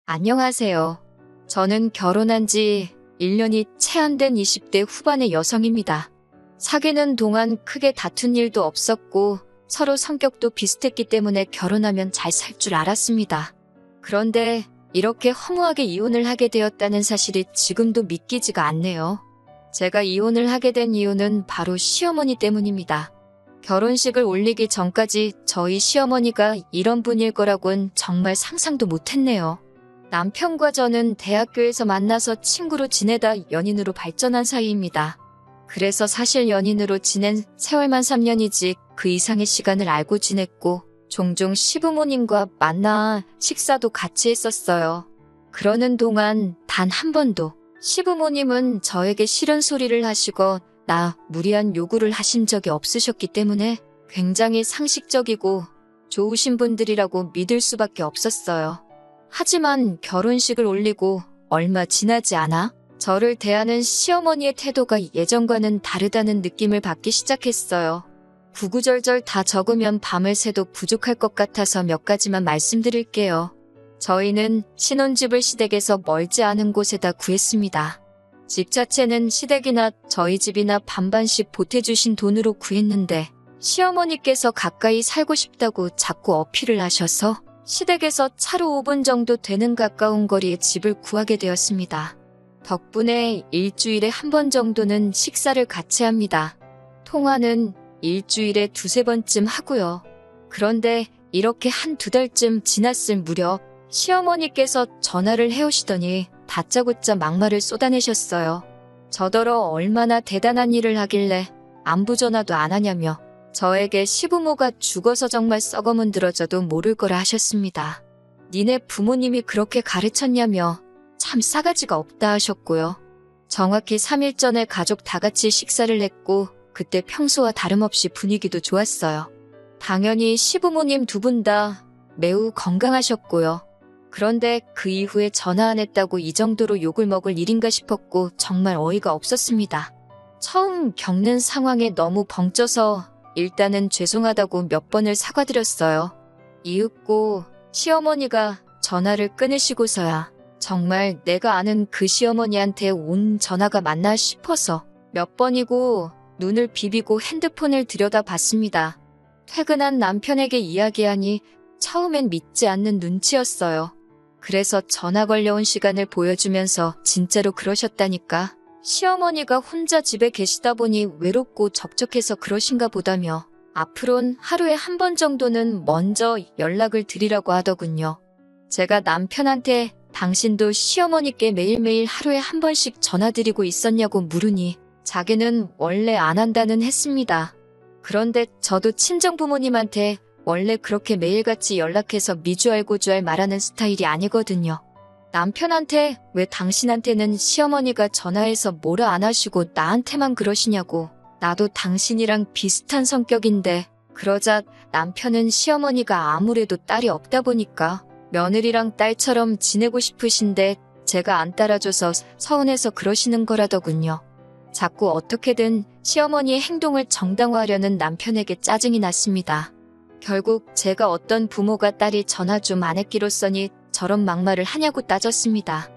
안녕하세요. 저는 결혼한 지 1년이 채 안 된 20대 후반의 여성입니다. 사귀는 동안 크게 다툰 일도 없었고 서로 성격도 비슷했기 때문에 결혼하면 잘 살 줄 알았습니다. 그런데 이렇게 허무하게 이혼을 하게 되었다는 사실이 지금도 믿기지가 않네요. 제가 이혼을 하게 된 이유는 바로 시어머니 때문입니다. 결혼식을 올리기 전까지 저희 시어머니가 이런 분일 거라고는 정말 상상도 못했네요. 남편과 저는 대학교에서 만나서 친구로 지내다 연인으로 발전한 사이입니다. 그래서 사실 연인으로 지낸 세월만 3년이지 그 이상의 시간을 알고 지냈고 종종 시부모님과 만나 식사도 같이 했었어요. 그러는 동안 단 한 번도 시부모님은 저에게 싫은 소리를 하시거나 무리한 요구를 하신 적이 없으셨기 때문에 굉장히 상식적이고 좋으신 분들이라고 믿을 수밖에 없었어요. 하지만 결혼식을 올리고 얼마 지나지 않아 저를 대하는 시어머니의 태도가 예전과는 다르다는 느낌을 받기 시작했어요. 구구절절 다 적으면 밤을 새도 부족할 것 같아서 몇 가지만 말씀드릴게요. 저희는 신혼집을 시댁에서 멀지 않은 곳에다 구했습니다. 집 자체는 시댁이나 저희 집이나 반반씩 보태주신 돈으로 구했는데 시어머니께서 가까이 살고 싶다고 자꾸 어필을 하셔서 시댁에서 차로 5분 정도 되는 가까운 거리에 집을 구하게 되었습니다. 덕분에 일주일에 한 번 정도는 식사를 같이 합니다. 통화는 일주일에 두세 번쯤 하고요. 그런데 이렇게 한두 달쯤 지났을 무렵 시어머니께서 전화를 해오시더니 다짜고짜 막말을 쏟아내셨어요. 저더러 얼마나 대단한 일을 하길래 안부 전화도 안 하냐며 저에게 시부모가 죽어서 정말 썩어문드러져도 모를 거라 하셨습니다. 니네 부모님이 그렇게 가르쳤냐며 참 싸가지가 없다 하셨고요. 정확히 3일 전에 가족 다 같이 식사를 했고 그때 평소와 다름없이 분위기도 좋았어요. 당연히 시부모님 두 분 다 매우 건강하셨고요. 그런데 그 이후에 전화 안 했다고 이 정도로 욕을 먹을 일인가 싶었고 정말 어이가 없었습니다. 처음 겪는 상황에 너무 벙쪄서 일단은 죄송하다고 몇 번을 사과드렸어요. 이윽고 시어머니가 전화를 끊으시고서야 정말 내가 아는 그 시어머니한테 온 전화가 맞나 싶어서 몇 번이고 눈을 비비고 핸드폰을 들여다봤습니다. 퇴근한 남편에게 이야기하니 처음엔 믿지 않는 눈치였어요. 그래서 전화 걸려온 시간을 보여주면서 진짜로 그러셨다니까. 시어머니가 혼자 집에 계시다 보니 외롭고 적적해서 그러신가 보다며 앞으론 하루에 한 번 정도는 먼저 연락을 드리라고 하더군요. 제가 남편한테 당신도 시어머니께 매일매일 하루에 한 번씩 전화드리고 있었냐고 물으니 자기는 원래 안 한다는 했습니다. 그런데 저도 친정부모님한테 원래 그렇게 매일같이 연락해서 미주알고주알 말하는 스타일이 아니거든요. 남편한테 왜 당신한테는 시어머니가 전화해서 뭐라 안 하시고 나한테만 그러시냐고. 나도 당신이랑 비슷한 성격인데. 그러자 남편은 시어머니가 아무래도 딸이 없다 보니까 며느리랑 딸처럼 지내고 싶으신데 제가 안 따라줘서 서운해서 그러시는 거라더군요. 자꾸 어떻게든 시어머니의 행동을 정당화하려는 남편에게 짜증이 났습니다. 결국 제가 어떤 부모가 딸이 전화 좀 안 했기로써니 저런 막말을 하냐고 따졌습니다.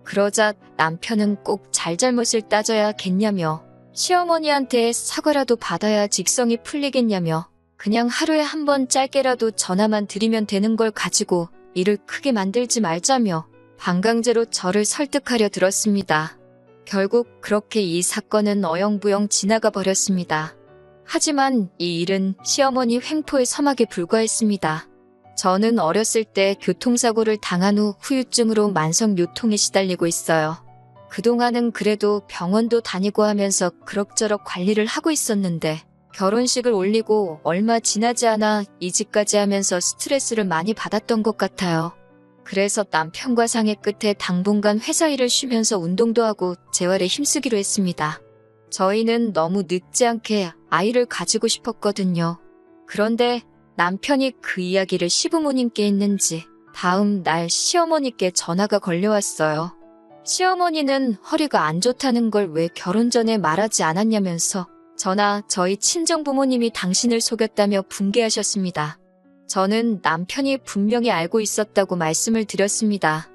그러자 남편은 꼭 잘잘못을 따져야겠냐며 시어머니한테 사과라도 받아야 직성이 풀리겠냐며 그냥 하루에 한 번 짧게라도 전화만 드리면 되는 걸 가지고 일을 크게 만들지 말자며 반강제로 저를 설득하려 들었습니다. 결국 그렇게 이 사건은 어영부영 지나가 버렸습니다. 하지만 이 일은 시어머니 횡포의 서막에 불과했습니다. 저는 어렸을 때 교통사고를 당한 후 후유증으로 만성요통에 시달리고 있어요. 그동안은 그래도 병원도 다니고 하면서 그럭저럭 관리를 하고 있었는데 결혼식을 올리고 얼마 지나지 않아 이직까지 하면서 스트레스를 많이 받았던 것 같아요. 그래서 남편과 상의 끝에 당분간 회사 일을 쉬면서 운동도 하고 재활에 힘쓰기로 했습니다. 저희는 너무 늦지 않게 아이를 가지고 싶었거든요. 그런데 남편이 그 이야기를 시부모님께 했는지 다음 날 시어머니께 전화가 걸려왔어요. 시어머니는 허리가 안 좋다는 걸 왜 결혼 전에 말하지 않았냐면서 저나 저희 친정부모님이 당신을 속였다며 분개하셨습니다. 저는 남편이 분명히 알고 있었다고 말씀을 드렸습니다.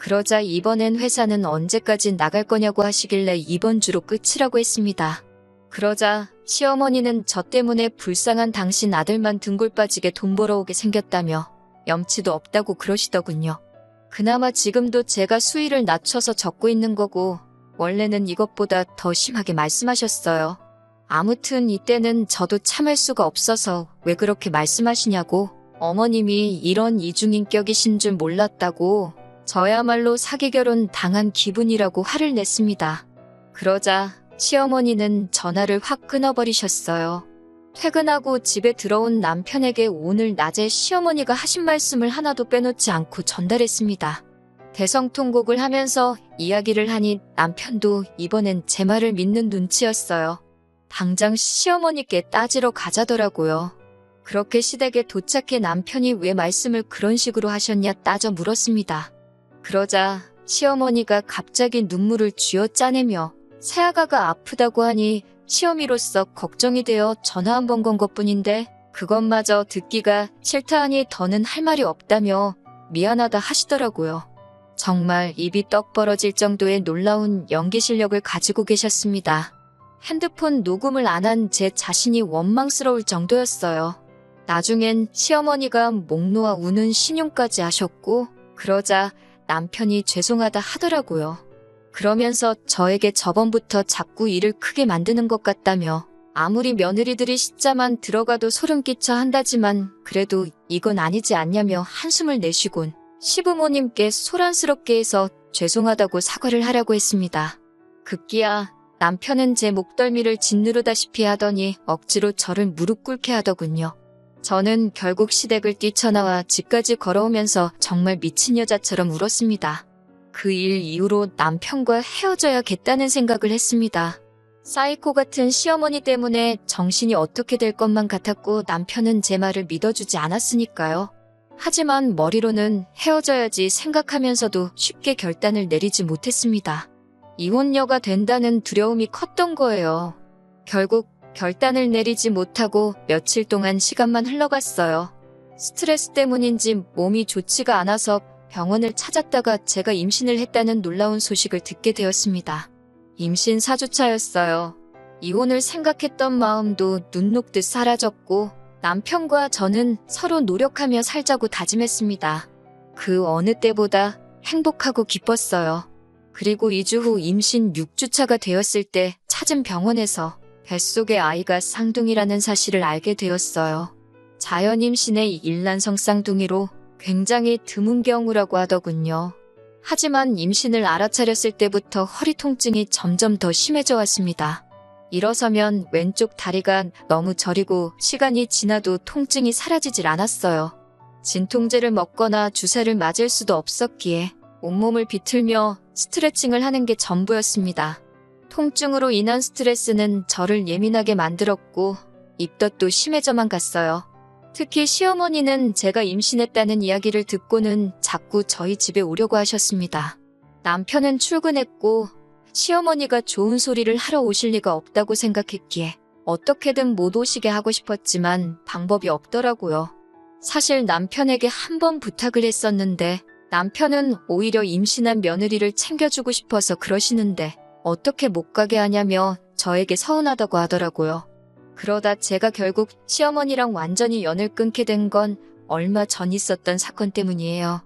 그러자 이번엔 회사는 언제까지 나갈 거냐고 하시길래 이번 주로 끝이라고 했습니다. 그러자 시어머니는 저 때문에 불쌍한 당신 아들만 등골 빠지게 돈 벌어오게 생겼다며 염치도 없다고 그러시더군요. 그나마 지금도 제가 수위를 낮춰서 적고 있는 거고 원래는 이것보다 더 심하게 말씀하셨어요. 아무튼 이때는 저도 참을 수가 없어서 왜 그렇게 말씀하시냐고 어머님이 이런 이중인격이신 줄 몰랐다고 저야말로 사기 결혼 당한 기분이라고 화를 냈습니다. 그러자 시어머니는 전화를 확 끊어버리셨어요. 퇴근하고 집에 들어온 남편에게 오늘 낮에 시어머니가 하신 말씀을 하나도 빼놓지 않고 전달했습니다. 대성통곡을 하면서 이야기를 하니 남편도 이번엔 제 말을 믿는 눈치였어요. 당장 시어머니께 따지러 가자더라고요. 그렇게 시댁에 도착해 남편이 왜 말씀을 그런 식으로 하셨냐 따져 물었습니다. 그러자 시어머니가 갑자기 눈물을 쥐어 짜내며 새아가가 아프다고 하니 시어미로서 걱정이 되어 전화 한 번 건 것뿐인데 그것마저 듣기가 싫다 하니 더는 할 말이 없다며 미안하다 하시더라고요. 정말 입이 떡 벌어질 정도의 놀라운 연기 실력을 가지고 계셨습니다. 핸드폰 녹음을 안 한 제 자신이 원망스러울 정도였어요. 나중엔 시어머니가 목 놓아 우는 신용까지 하셨고 그러자 남편이 죄송하다 하더라고요. 그러면서 저에게 저번부터 자꾸 일을 크게 만드는 것 같다며 아무리 며느리들이 시자만 들어가도 소름 끼쳐 한다지만 그래도 이건 아니지 않냐며 한숨을 내쉬곤 시부모님께 소란스럽게 해서 죄송하다고 사과를 하라고 했습니다. 급기야 남편은 제 목덜미를 짓누르다시피 하더니 억지로 저를 무릎 꿇게 하더군요. 저는 결국 시댁을 뛰쳐나와 집까지 걸어오면서 정말 미친 여자처럼 울었습니다. 그 일 이후로 남편과 헤어져야겠다는 생각을 했습니다. 사이코 같은 시어머니 때문에 정신이 어떻게 될 것만 같았고 남편은 제 말을 믿어주지 않았으니까요. 하지만 머리로는 헤어져야지 생각하면서도 쉽게 결단을 내리지 못했습니다. 이혼녀가 된다는 두려움이 컸던 거예요. 결국 결단을 내리지 못하고 며칠 동안 시간만 흘러갔어요. 스트레스 때문인지 몸이 좋지가 않아서 병원을 찾았다가 제가 임신을 했다는 놀라운 소식을 듣게 되었습니다. 임신 4주차였어요. 이혼을 생각했던 마음도 눈 녹듯 사라졌고 남편과 저는 서로 노력하며 살자고 다짐했습니다. 그 어느 때보다 행복하고 기뻤어요. 그리고 2주 후 임신 6주차가 되었을 때 찾은 병원에서 뱃속의 아이가 쌍둥이라는 사실을 알게 되었어요. 자연 임신의 일란성 쌍둥이로 굉장히 드문 경우라고 하더군요. 하지만 임신을 알아차렸을 때부터 허리 통증이 점점 더 심해져 왔습니다. 일어서면 왼쪽 다리가 너무 저리고 시간이 지나도 통증이 사라지질 않았어요. 진통제를 먹거나 주사를 맞을 수도 없었기에 온몸을 비틀며 스트레칭을 하는 게 전부였습니다. 통증으로 인한 스트레스는 저를 예민하게 만들었고 입덧도 심해져만 갔어요. 특히 시어머니는 제가 임신했다는 이야기를 듣고는 자꾸 저희 집에 오려고 하셨습니다. 남편은 출근했고 시어머니가 좋은 소리를 하러 오실 리가 없다고 생각했기에 어떻게든 못 오시게 하고 싶었지만 방법이 없더라고요. 사실 남편에게 한 번 부탁을 했었는데 남편은 오히려 임신한 며느리를 챙겨주고 싶어서 그러시는데 어떻게 못 가게 하냐며 저에게 서운하다고 하더라고요. 그러다 제가 결국 시어머니랑 완전히 연을 끊게 된 건 얼마 전 있었던 사건 때문이에요.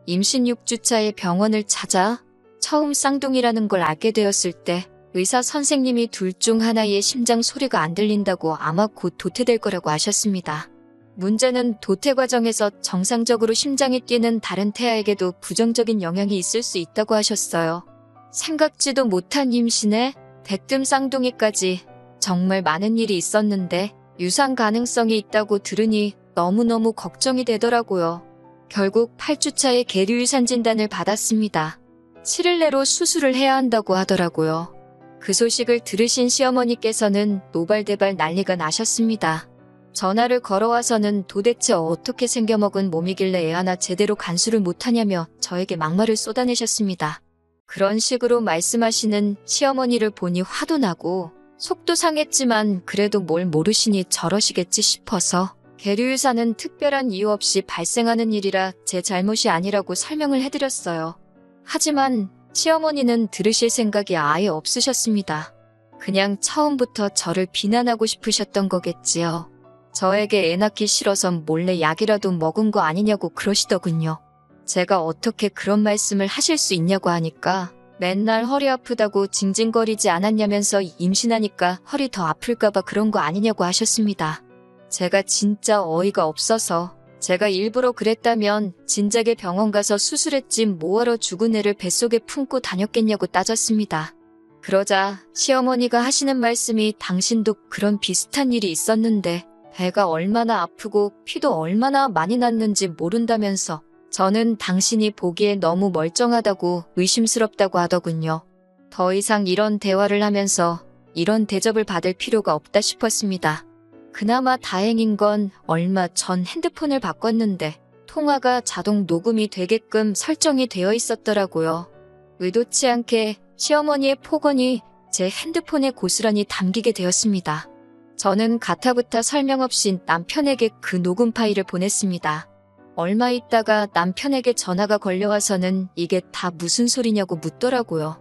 임신 6주차에 병원을 찾아 처음 쌍둥이라는 걸 알게 되었을 때 의사 선생님이 둘 중 하나의 심장 소리가 안 들린다고 아마 곧 도태될 거라고 하셨습니다. 문제는 도태 과정에서 정상적으로 심장이 뛰는 다른 태아에게도 부정적인 영향이 있을 수 있다고 하셨어요. 생각지도 못한 임신에 대뜸 쌍둥이까지 정말 많은 일이 있었는데 유산 가능성이 있다고 들으니 너무너무 걱정이 되더라고요. 결국 8주차에 계류유산 진단을 받았습니다. 7일 내로 수술을 해야 한다고 하더라고요. 그 소식을 들으신 시어머니께서는 노발대발 난리가 나셨습니다. 전화를 걸어와서는 도대체 어떻게 생겨먹은 몸이길래 애 하나 제대로 간수를 못하냐며 저에게 막말을 쏟아내셨습니다. 그런 식으로 말씀하시는 시어머니를 보니 화도 나고 속도 상했지만 그래도 뭘 모르시니 저러시겠지 싶어서 계류유산은 특별한 이유 없이 발생하는 일이라 제 잘못이 아니라고 설명을 해드렸어요. 하지만 시어머니는 들으실 생각이 아예 없으셨습니다. 그냥 처음부터 저를 비난하고 싶으셨던 거겠지요. 저에게 애 낳기 싫어서 몰래 약이라도 먹은 거 아니냐고 그러시더군요. 제가 어떻게 그런 말씀을 하실 수 있냐고 하니까 맨날 허리 아프다고 징징거리지 않았냐면서 임신하니까 허리 더 아플까봐 그런 거 아니냐고 하셨습니다. 제가 진짜 어이가 없어서 제가 일부러 그랬다면 진작에 병원 가서 수술했지 뭐하러 죽은 애를 뱃속에 품고 다녔겠냐고 따졌습니다. 그러자 시어머니가 하시는 말씀이 당신도 그런 비슷한 일이 있었는데 배가 얼마나 아프고 피도 얼마나 많이 났는지 모른다면서 저는 당신이 보기에 너무 멀쩡하다고 의심스럽다고 하더군요. 더 이상 이런 대화를 하면서 이런 대접을 받을 필요가 없다 싶었습니다. 그나마 다행인 건 얼마 전 핸드폰을 바꿨는데 통화가 자동 녹음이 되게끔 설정이 되어 있었더라고요. 의도치 않게 시어머니의 폭언이 제 핸드폰에 고스란히 담기게 되었습니다. 저는 가타부타 설명 없이 남편에게 그 녹음 파일을 보냈습니다. 얼마 있다가 남편에게 전화가 걸려와서는 이게 다 무슨 소리냐고 묻더라고요.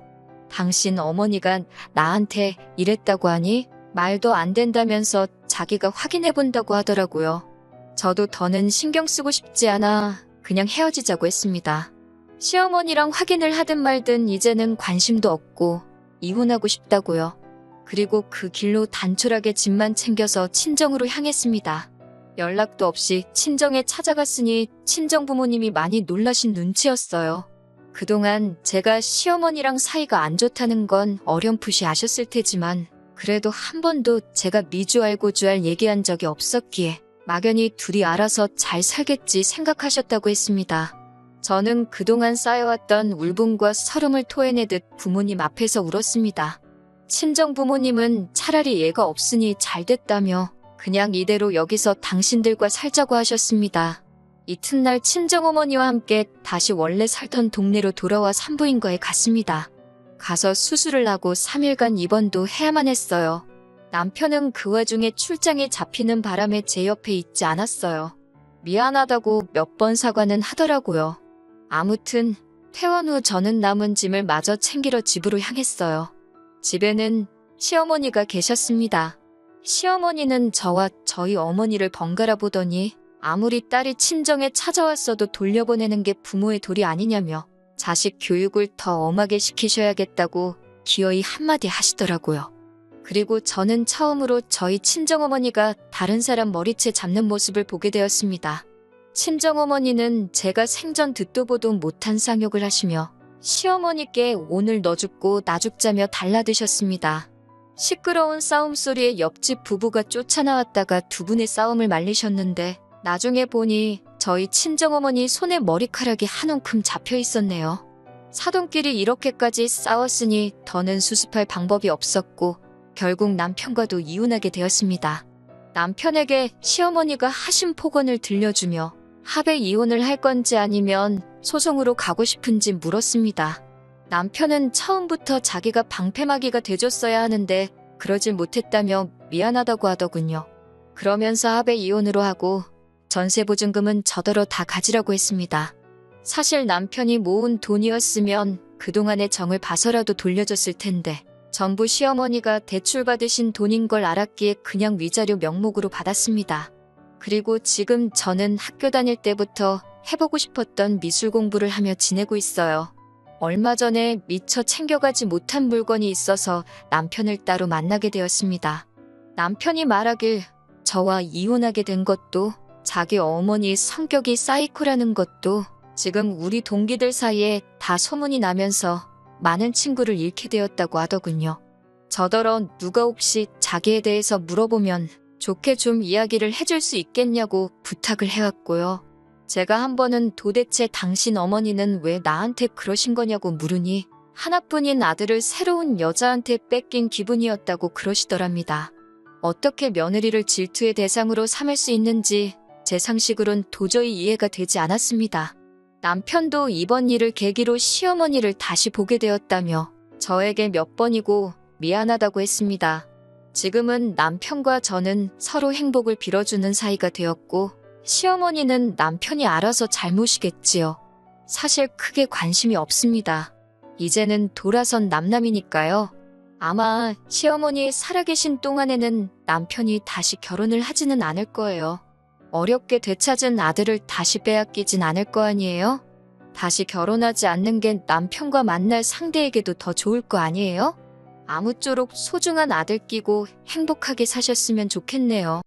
당신 어머니가 나한테 이랬다고 하니? 말도 안 된다면서 자기가 확인해 본다고 하더라고요. 저도 더는 신경 쓰고 싶지 않아 그냥 헤어지자고 했습니다. 시어머니랑 확인을 하든 말든 이제는 관심도 없고 이혼하고 싶다고요. 그리고 그 길로 단촐하게 짐만 챙겨서 친정으로 향했습니다. 연락도 없이 친정에 찾아갔으니 친정 부모님이 많이 놀라신 눈치였어요. 그동안 제가 시어머니랑 사이가 안 좋다는 건 어렴풋이 아셨을 테지만 그래도 한 번도 제가 미주알고주알 얘기한 적이 없었기에 막연히 둘이 알아서 잘 살겠지 생각하셨다고 했습니다. 저는 그동안 쌓여왔던 울분과 서름을 토해내듯 부모님 앞에서 울었습니다. 친정 부모님은 차라리 얘가 없으니 잘 됐다며 그냥 이대로 여기서 당신들과 살자고 하셨습니다. 이튿날 친정어머니와 함께 다시 원래 살던 동네로 돌아와 산부인과에 갔습니다. 가서 수술을 하고 3일간 입원도 해야만 했어요. 남편은 그 와중에 출장에 잡히는 바람에 제 옆에 있지 않았어요. 미안하다고 몇 번 사과는 하더라고요. 아무튼 퇴원 후 저는 남은 짐을 마저 챙기러 집으로 향했어요. 집에는 시어머니가 계셨습니다. 시어머니는 저와 저희 어머니를 번갈아 보더니 아무리 딸이 친정에 찾아왔어도 돌려보내는 게 부모의 도리 아니냐며 자식 교육을 더 엄하게 시키셔야겠다고 기어이 한마디 하시더라고요. 그리고 저는 처음으로 저희 친정어머니가 다른 사람 머리채 잡는 모습을 보게 되었습니다. 친정어머니는 제가 생전 듣도 보도 못한 쌍욕을 하시며 시어머니께 오늘 너 죽고 나 죽자며 달라드셨습니다. 시끄러운 싸움 소리에 옆집 부부가 쫓아나왔다가 두 분의 싸움을 말리셨는데 나중에 보니 저희 친정어머니 손에 머리카락이 한 움큼 잡혀 있었네요. 사돈끼리 이렇게까지 싸웠으니 더는 수습할 방법이 없었고 결국 남편과도 이혼하게 되었습니다. 남편에게 시어머니가 하신 폭언을 들려주며 합의 이혼을 할 건지 아니면 소송으로 가고 싶은지 물었습니다. 남편은 처음부터 자기가 방패막이가 돼줬어야 하는데 그러질 못했다며 미안하다고 하더군요. 그러면서 합의 이혼으로 하고 전세보증금은 저더러 다 가지라고 했습니다. 사실 남편이 모은 돈이었으면 그동안의 정을 봐서라도 돌려줬을 텐데 전부 시어머니가 대출받으신 돈인 걸 알았기에 그냥 위자료 명목으로 받았습니다. 그리고 지금 저는 학교 다닐 때부터 해보고 싶었던 미술 공부를 하며 지내고 있어요. 얼마 전에 미처 챙겨가지 못한 물건이 있어서 남편을 따로 만나게 되었습니다. 남편이 말하길 저와 이혼하게 된 것도 자기 어머니 성격이 사이코라는 것도 지금 우리 동기들 사이에 다 소문이 나면서 많은 친구를 잃게 되었다고 하더군요. 저더러 누가 혹시 자기에 대해서 물어보면 좋게 좀 이야기를 해줄 수 있겠냐고 부탁을 해왔고요. 제가 한 번은 도대체 당신 어머니는 왜 나한테 그러신 거냐고 물으니 하나뿐인 아들을 새로운 여자한테 뺏긴 기분이었다고 그러시더랍니다. 어떻게 며느리를 질투의 대상으로 삼을 수 있는지 제 상식으론 도저히 이해가 되지 않았습니다. 남편도 이번 일을 계기로 시어머니를 다시 보게 되었다며 저에게 몇 번이고 미안하다고 했습니다. 지금은 남편과 저는 서로 행복을 빌어주는 사이가 되었고 시어머니는 남편이 알아서 잘못이겠지요. 사실 크게 관심이 없습니다. 이제는 돌아선 남남이니까요. 아마 시어머니 살아계신 동안에는 남편이 다시 결혼을 하지는 않을 거예요. 어렵게 되찾은 아들을 다시 빼앗기진 않을 거 아니에요? 다시 결혼하지 않는 게 남편과 만날 상대에게도 더 좋을 거 아니에요? 아무쪼록 소중한 아들 끼고 행복하게 사셨으면 좋겠네요.